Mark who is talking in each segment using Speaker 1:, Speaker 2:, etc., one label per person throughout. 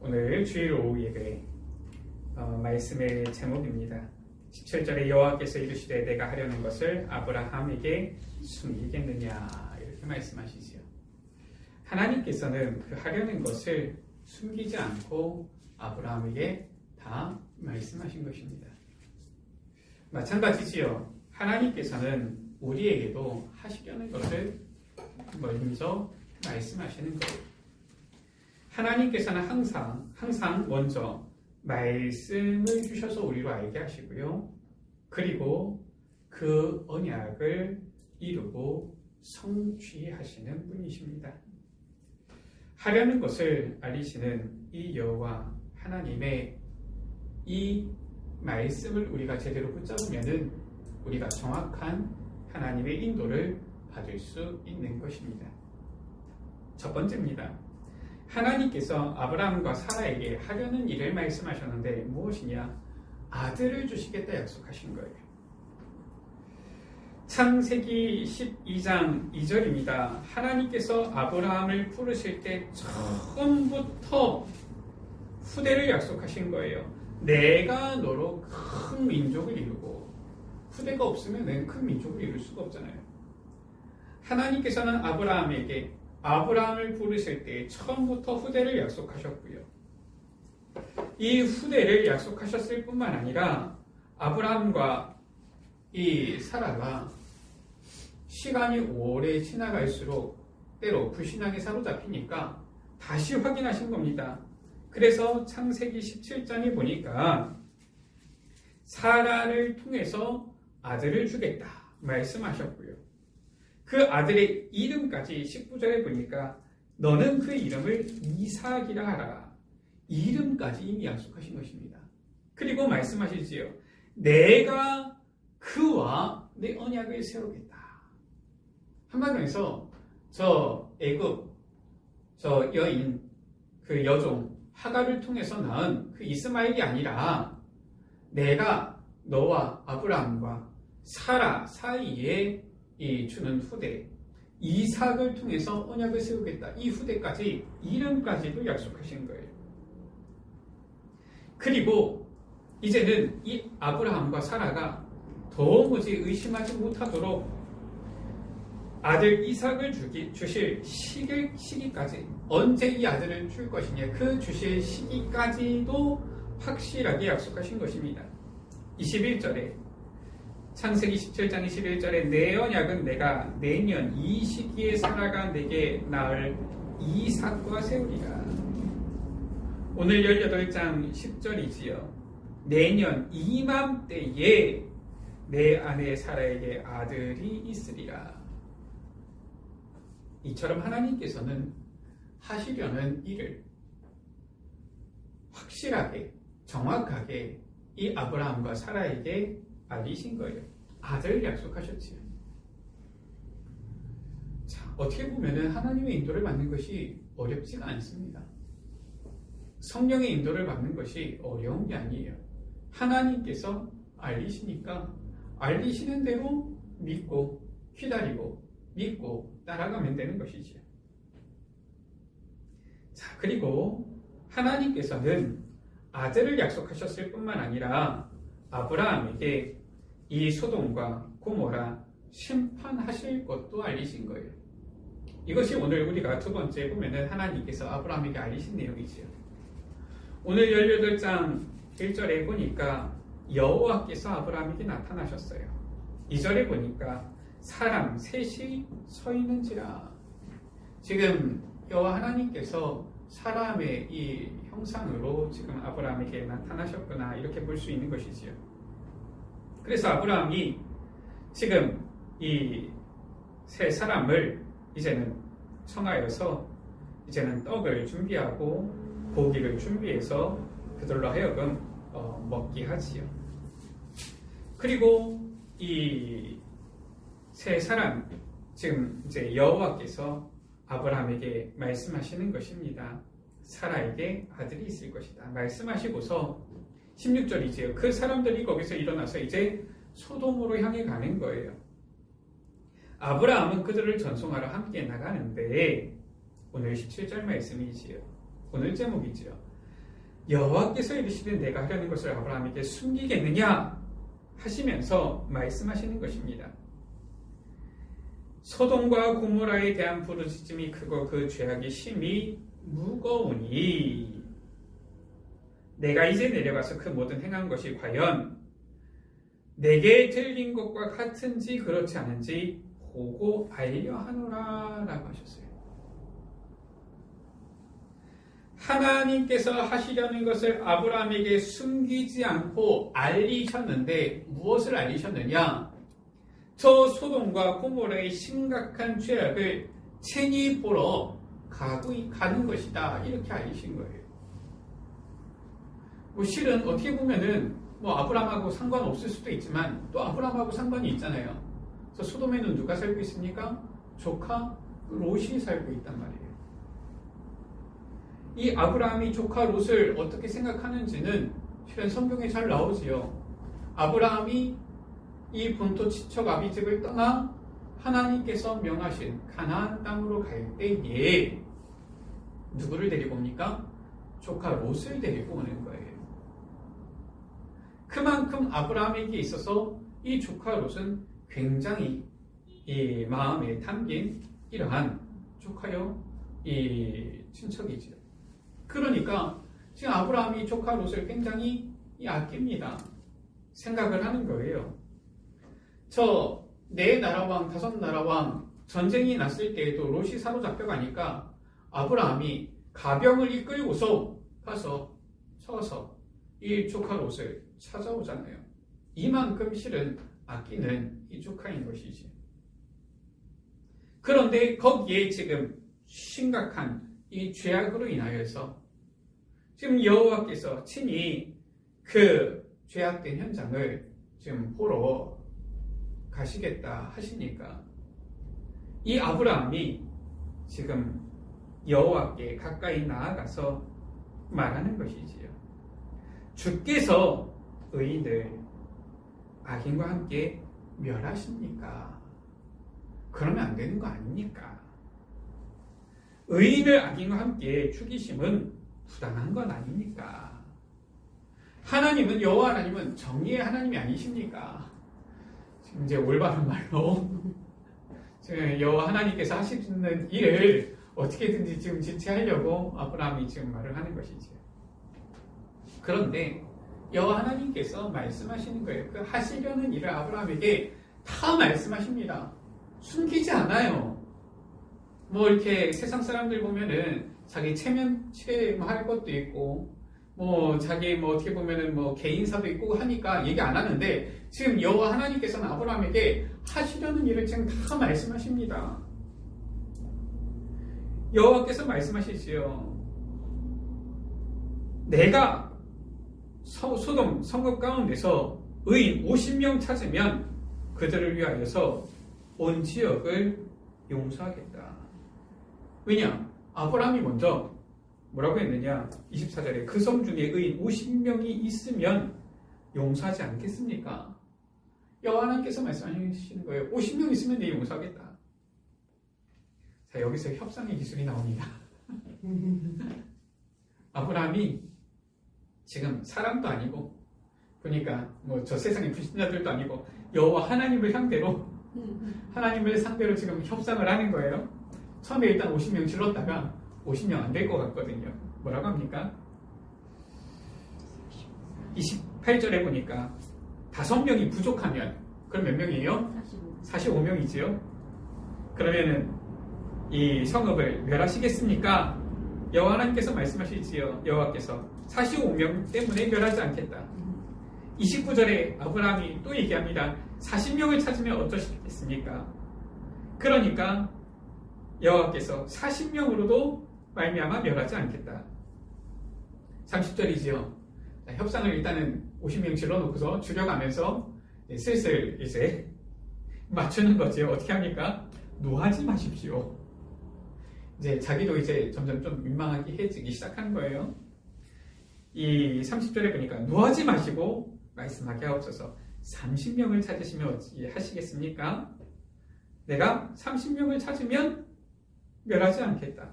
Speaker 1: 오늘 주일 오후 예배 말씀의 제목입니다. 17절에 여호와께서 이르시되 내가 하려는 것을 아브라함에게 숨기겠느냐 이렇게 말씀하시지요. 하나님께서는 그 하려는 것을 숨기지 않고 아브라함에게 다 말씀하신 것입니다. 마찬가지지요. 하나님께서는 우리에게도 하시려는 것을 먼저 말씀하시는 거예요. 하나님께서는 항상 먼저 말씀을 주셔서 우리로 알게 하시고요. 그리고 그 언약을 이루고 성취하시는 분이십니다. 하려는 것을 알리시는 이 여호와 하나님의 이 말씀을 우리가 제대로 붙잡으면은 우리가 정확한 하나님의 인도를 받을 수 있는 것입니다. 첫 번째입니다. 하나님께서 아브라함과 사라에게 하려는 일을 말씀하셨는데 무엇이냐? 아들을 주시겠다 약속하신 거예요. 창세기 12장 2절입니다. 하나님께서 아브라함을 부르실 때 처음부터 후대를 약속하신 거예요. 내가 너로 큰 민족을 이루고, 후대가 없으면 큰 민족을 이룰 수가 없잖아요. 하나님께서는 아브라함을 부르실 때 처음부터 후대를 약속하셨고요. 이 후대를 약속하셨을 뿐만 아니라 아브라함과 이 사라가 시간이 오래 지나갈수록 때로 불신앙에 사로잡히니까 다시 확인하신 겁니다. 그래서 창세기 17장에 보니까 사라를 통해서 아들을 주겠다 말씀하셨고요. 그 아들의 이름까지 19절에 보니까 너는 그 이름을 이삭이라 하라. 이름까지 이미 약속하신 것입니다. 그리고 말씀하시지요. 내가 그와 내 언약을 세우겠다. 한마디로 해서 저 애굽 저 여인 그 여종 하갈을 통해서 낳은 그 이스마엘이 아니라 내가 너와 아브라함과 사라 사이에 이 주는 후대 이삭을 통해서 언약을 세우겠다. 이 후대까지 이름까지도 약속하신 거예요. 그리고 이제는 이 아브라함과 사라가 도무지 의심하지 못하도록 아들 이삭을 주실 시기까지 언제 이 아들을 줄 것이냐 그 주실 시기까지도 확실하게 약속하신 것입니다. 21절에 창세기 17장 21절에 내 언약은 내가 내년 이 시기에 사라가 내게 낳을 이삭과 세우리라. 오늘 18장 10절이지요. 내년 이맘때에 내 아내 사라에게 아들이 있으리라. 이처럼 하나님께서는 하시려는 일을 확실하게 정확하게 이 아브라함과 사라에게 알리신 거예요. 아들을 약속하셨지요. 자, 어떻게 보면 하나님의 인도를 받는 것이 어렵지가 않습니다. 성령의 인도를 받는 것이 어려운 게 아니에요. 하나님께서 알리시니까 알리시는 대로 믿고 기다리고 믿고 따라가면 되는 것이지요. 자, 그리고 하나님께서는 아들을 약속하셨을 뿐만 아니라 아브라함에게 이 소돔과 고모라 심판하실 것도 알리신 거예요. 이것이 오늘 우리가 두 번째 보면은 하나님께서 아브라함에게 알리신 내용이지요. 오늘 18장 1절에 보니까 여호와께서 아브라함에게 나타나셨어요. 2절에 보니까 사람 셋이 서 있는지라. 지금 여호와 하나님께서 사람의 이 형상으로 지금 아브라함에게 나타나셨구나 이렇게 볼 수 있는 것이지요. 그래서 아브라함이 지금 이 세 사람을 이제는 청하여서 이제는 떡을 준비하고 고기를 준비해서 그들로 하여금 먹게 하지요. 그리고 이 세 사람 지금 이제 여호와께서 아브라함에게 말씀하시는 것입니다. 사라에게 아들이 있을 것이다. 말씀하시고서 16절이지요. 그 사람들이 거기서 일어나서 이제 소돔으로 향해 가는 거예요. 아브라함은 그들을 전송하러 함께 나가는데 오늘 17절 말씀이지요. 오늘 제목이지요. 여호와께서 이르시되 내가 하려는 것을 아브라함에게 숨기겠느냐 하시면서 말씀하시는 것입니다. 소돔과 고모라에 대한 부르짖음이 크고 그 죄악이 심히 무거우니 내가 이제 내려가서 그 모든 행한 것이 과연 내게 들린 것과 같은지 그렇지 않은지 보고 알려 하노라 라고 하셨어요. 하나님께서 하시려는 것을 아브라함에게 숨기지 않고 알리셨는데 무엇을 알리셨느냐? 저 소돔과 고모라의 심각한 죄악을 친히 보러 가는 것이다 이렇게 알리신 거예요. 실은 어떻게 보면은 아브라함하고 상관없을 수도 있지만 또 아브라함하고 상관이 있잖아요. 그래서 소돔에는 누가 살고 있습니까? 조카 롯이 살고 있단 말이에요. 이 아브라함이 조카 롯을 어떻게 생각하는지는 실은 성경에 잘 나오지요. 아브라함이 이 본토 친척 아비집을 떠나 하나님께서 명하신 가나안 땅으로 갈 때에 누구를 데리고 옵니까? 조카 롯을 데리고 오는 거예요. 그만큼 아브라함에게 있어서 이 조카 롯은 굉장히 이 마음에 담긴 이러한 조카요 이 친척이지요. 그러니까 지금 아브라함이 조카 롯을 굉장히 아낍니다. 생각을 하는 거예요. 저 네 나라 왕, 다섯 나라 왕 전쟁이 났을 때에도 롯이 사로잡혀 가니까 아브라함이 가병을 이끌고서 가서 서서 이 조카 롯을 찾아오잖아요. 이만큼 실은 아끼는 이 조카인 것이지. 그런데 거기에 지금 심각한 이 죄악으로 인하여서 지금 여호와께서 친히 그 죄악된 현장을 지금 보러 가시겠다 하시니까 이 아브라함이 지금 여호와께 가까이 나아가서 말하는 것이지요. 주께서 의인을 악인과 함께 멸하십니까? 그러면 안 되는 거 아닙니까? 의인을 악인과 함께 죽이심은 부당한 건 아닙니까? 하나님은 여호와 하나님은 정의의 하나님이 아니십니까? 지금 이제 올바른 말로 지금 여호와 하나님께서 하시는 일을 어떻게든지 지금 지체하려고 아브라함이 지금 말을 하는 것이지. 그런데 여호와 하나님께서 말씀하시는 거예요. 그 하시려는 일을 아브라함에게 다 말씀하십니다. 숨기지 않아요. 이렇게 세상 사람들 보면은 자기 체면할 것도 있고 자기 어떻게 보면은 개인사도 있고 하니까 얘기 안 하는데 지금 여호와 하나님께서는 아브라함에게 하시려는 일을 지금 다 말씀하십니다. 여호와께서 말씀하시지요. 내가 소돔 성읍 가운데서 의인 50명 찾으면 그들을 위하여서 온 지역을 용서하겠다. 왜냐? 아브라함이 먼저 뭐라고 했느냐? 24절에 그 성 중에 의인 50명이 있으면 용서하지 않겠습니까? 여호와 하나님께서 말씀하시는 거예요. 50명 있으면 내 용서하겠다. 자, 여기서 협상의 기술이 나옵니다. 아브라함이 지금 사람도 아니고 그러니까 저 세상의 불신자들도 아니고 여호와 하나님을 상대로 지금 협상을 하는 거예요. 처음에 일단 50명 질렀다가 50명 안 될 것 같거든요. 뭐라고 합니까? 28절에 보니까 5명이 부족하면 그럼 몇 명이에요? 45명이지요. 그러면은 이 성읍을 멸하시겠습니까? 여호와 하나님께서 말씀하시지요. 여호와께서 45명 때문에 멸하지 않겠다. 29절에 아브라함이 또 얘기합니다. 40명을 찾으면 어떠시겠습니까? 그러니까 여호와께서 40명으로도 말미암아 멸하지 않겠다. 30절이지요. 협상을 일단은 50명 질러놓고서 줄여가면서 슬슬 이제 맞추는 거죠. 어떻게 합니까? 노하지 마십시오. 이제 자기도 이제 점점 좀 민망하게 해지기 시작한 거예요. 이 30절에 보니까 노하지 마시고 말씀하게 하옵소서. 30명을 찾으시면 어찌 하시겠습니까? 내가 30명을 찾으면 멸하지 않겠다.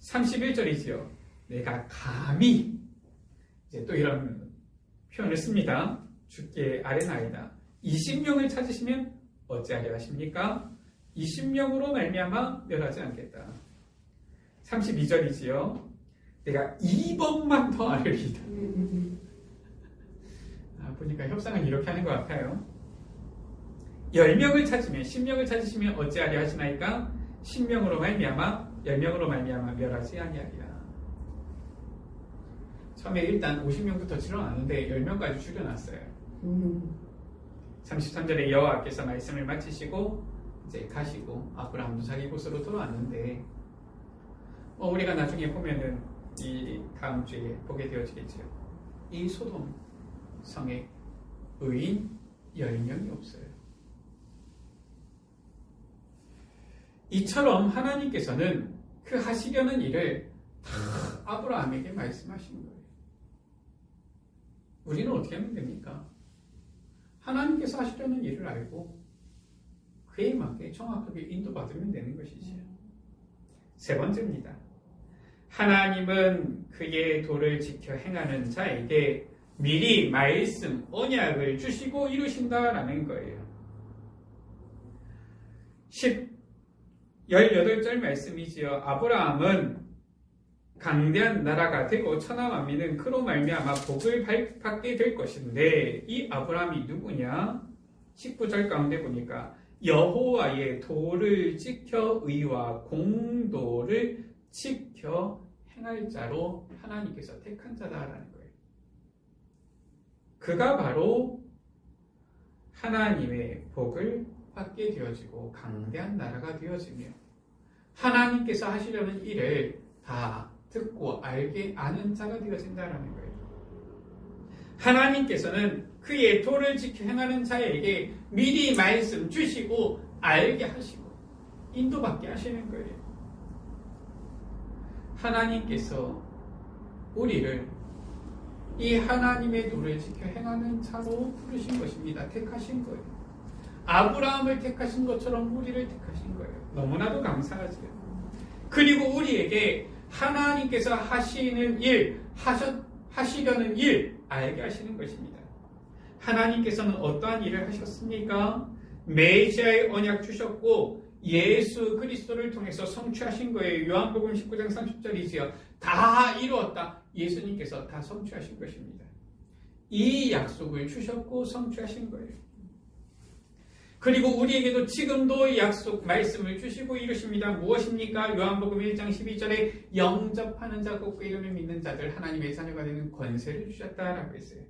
Speaker 1: 31절이지요. 내가 감히 이제 또 이런 표현을 씁니다. 주께 아뢰나이다. 20명을 찾으시면 어찌하려 하십니까? 20명으로 말미암아 멸하지 않겠다. 32절이지요. 내가 2번만 더 아뢰리다. 보니까 협상은 이렇게 하는 것 같아요. 10명을 찾으면 10명을 찾으시면 어찌하려 하시나이까? 10명으로 말미암아 10명으로 말미암아 멸하지 아니하리라. 처음에 일단 50명부터 줄여놨는데 10명까지 줄여놨어요. 33절에 여호와께서 말씀을 마치시고 이제 가시고 아브라함도 자기 곳으로 돌아왔는데 우리가 나중에 보면은 이 다음 주에 보게 되어지겠죠. 이 소돔 성에 의인 10명이 없어요. 이처럼 하나님께서는 그 하시려는 일을 다 아브라함에게 말씀하시는 거예요. 우리는 어떻게 하면 됩니까? 하나님께서 하시려는 일을 알고 그에 맞게 정확하게 인도받으면 되는 것이지요. 세 번째입니다. 하나님은 그의 도를 지켜 행하는 자에게 미리 말씀, 언약을 주시고 이루신다라는 거예요. 18절 말씀이지요. 아브라함은 강대한 나라가 되고 천하 만민은 그로 말미암아 복을 받게 될 것인데 이 아브라함이 누구냐? 19절 가운데 보니까 여호와의 도를 지켜 의와 공도를 지켜 행할 자로 하나님께서 택한 자다라는 거예요. 그가 바로 하나님의 복을 받게 되어지고 강대한 나라가 되어지며 하나님께서 하시려는 일을 다 듣고 알게 아는 자가 되어진다라는 거예요. 하나님께서는 그의 도를 지켜 행하는 자에게 미리 말씀 주시고 알게 하시고 인도받게 하시는 거예요. 하나님께서 우리를 이 하나님의 도를 지켜 행하는 자로 부르신 것입니다. 택하신 거예요. 아브라함을 택하신 것처럼 우리를 택하신 거예요. 너무나도 감사하죠. 그리고 우리에게 하나님께서 하시는 일, 하시려는 일 알게 하시는 것입니다. 하나님께서는 어떠한 일을 하셨습니까? 메시아의 언약 주셨고 예수 그리스도를 통해서 성취하신 거예요. 요한복음 19장 30절이지요. 다 이루었다. 예수님께서 다 성취하신 것입니다. 이 약속을 주셨고 성취하신 거예요. 그리고 우리에게도 지금도 약속 말씀을 주시고 이루십니다. 무엇입니까? 요한복음 1장 12절에 영접하는 자 곧 그 이름을 믿는 자들 하나님의 자녀가 되는 권세를 주셨다라고 했어요.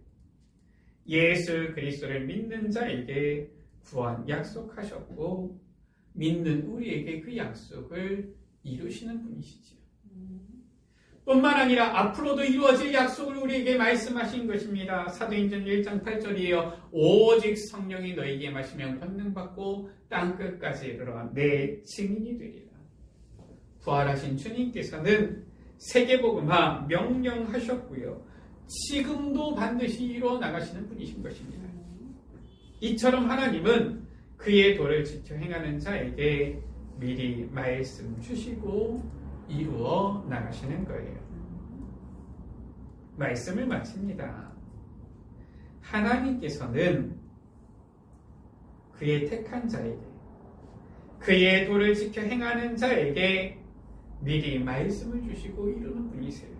Speaker 1: 예수 그리스도를 믿는 자에게 구원 약속하셨고 믿는 우리에게 그 약속을 이루시는 분이시지요. 뿐만 아니라 앞으로도 이루어질 약속을 우리에게 말씀하신 것입니다. 사도행전 1장 8절이에요. 오직 성령이 너희에게 마시면 권능받고 땅끝까지 이르러 내 증인이 되리라. 부활하신 주님께서는 세계복음화 명령하셨고요. 지금도 반드시 이루어 나가시는 분이신 것입니다. 이처럼 하나님은 그의 도를 지켜 행하는 자에게 미리 말씀 주시고 이루어 나가시는 거예요. 말씀을 마칩니다. 하나님께서는 그의 택한 자에게 그의 도를 지켜 행하는 자에게 미리 말씀을 주시고 이루는 분이세요.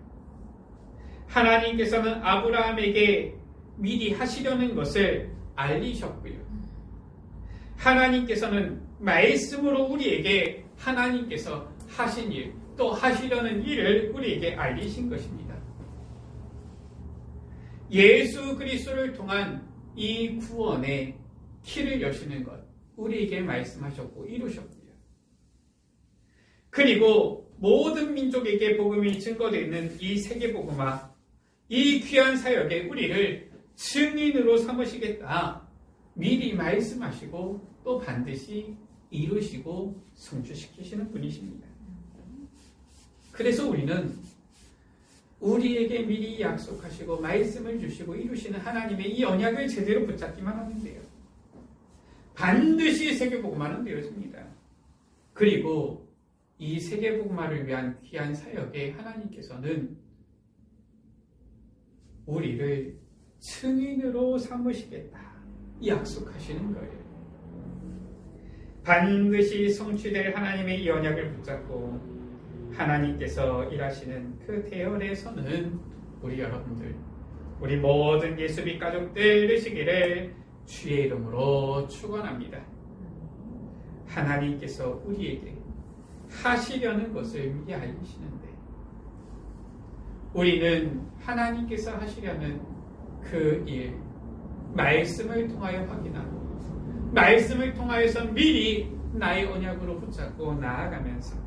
Speaker 1: 하나님께서는 아브라함에게 미리 하시려는 것을 알리셨고요. 하나님께서는 말씀으로 우리에게 하나님께서 하신 일, 또 하시려는 일을 우리에게 알리신 것입니다. 예수 그리스도를 통한 이 구원의 키를 여시는 것, 우리에게 말씀하셨고 이루셨고요. 그리고 모든 민족에게 복음이 증거되는 이 세계복음화, 이 귀한 사역에 우리를 증인으로 삼으시겠다. 미리 말씀하시고 또 반드시 이루시고 성취시키시는 분이십니다. 그래서 우리는 우리에게 미리 약속하시고 말씀을 주시고 이루시는 하나님의 이 언약을 제대로 붙잡기만 하면 돼요. 반드시 세계복음화는 되어집니다. 그리고 이 세계복음화를 위한 귀한 사역에 하나님께서는 우리를 증인으로 삼으시겠다 약속하시는 거예요. 반드시 성취될 하나님의 이 언약을 붙잡고 하나님께서 일하시는 그 대열에서는 우리 여러분들, 우리 모든 예수빛 가족들 되시기를 주의 이름으로 축원합니다. 하나님께서 우리에게 하시려는 것을 미리 알리시는데 우리는 하나님께서 하시려는 그 일, 말씀을 통하여 확인하고 말씀을 통하여서 미리 나의 언약으로 붙잡고 나아가면서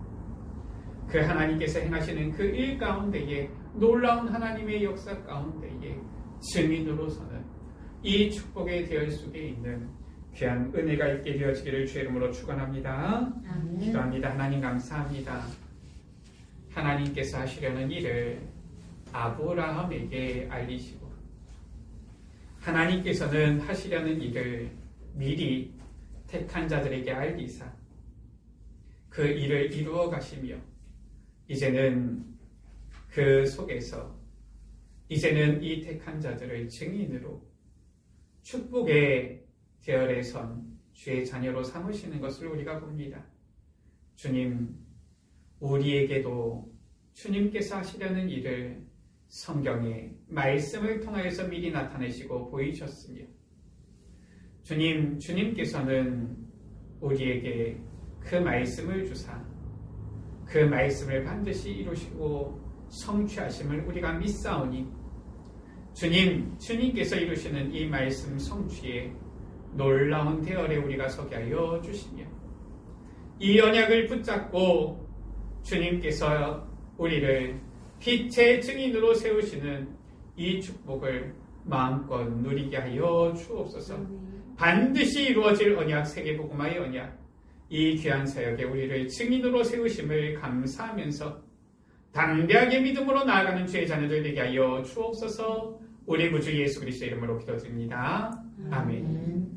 Speaker 1: 그 하나님께서 행하시는 그 일 가운데에 놀라운 하나님의 역사 가운데에 증인으로서는 이 축복의 대열 속에 있는 귀한 은혜가 있게 되어지기를 주의 이름으로 축원합니다. 기도합니다. 하나님 감사합니다. 하나님께서 하시려는 일을 아브라함에게 알리시고 하나님께서는 하시려는 일을 미리 택한 자들에게 알리사 그 일을 이루어 가시며 이제는 그 속에서 이제는 이 택한 자들을 증인으로 축복의 대열에 선 주의 자녀로 삼으시는 것을 우리가 봅니다. 주님, 우리에게도 주님께서 하시려는 일을 성경의 말씀을 통하여서 미리 나타내시고 보이셨으며 주님, 주님께서는 우리에게 그 말씀을 주사 그 말씀을 반드시 이루시고 성취하심을 우리가 믿사오니 주님, 주님께서 이루시는 이 말씀 성취에 놀라운 대열에 우리가 서게 하여 주시며 이 언약을 붙잡고 주님께서 우리를 빛의 증인으로 세우시는 이 축복을 마음껏 누리게 하여 주옵소서. 반드시 이루어질 언약, 세계복음화의 언약, 이 귀한 사역에 우리를 증인으로 세우심을 감사하면서 담대하게 믿음으로 나아가는 주의 자녀들 되게 하여 주옵소서. 우리 구주 예수 그리스도의 이름으로 기도드립니다. 아멘.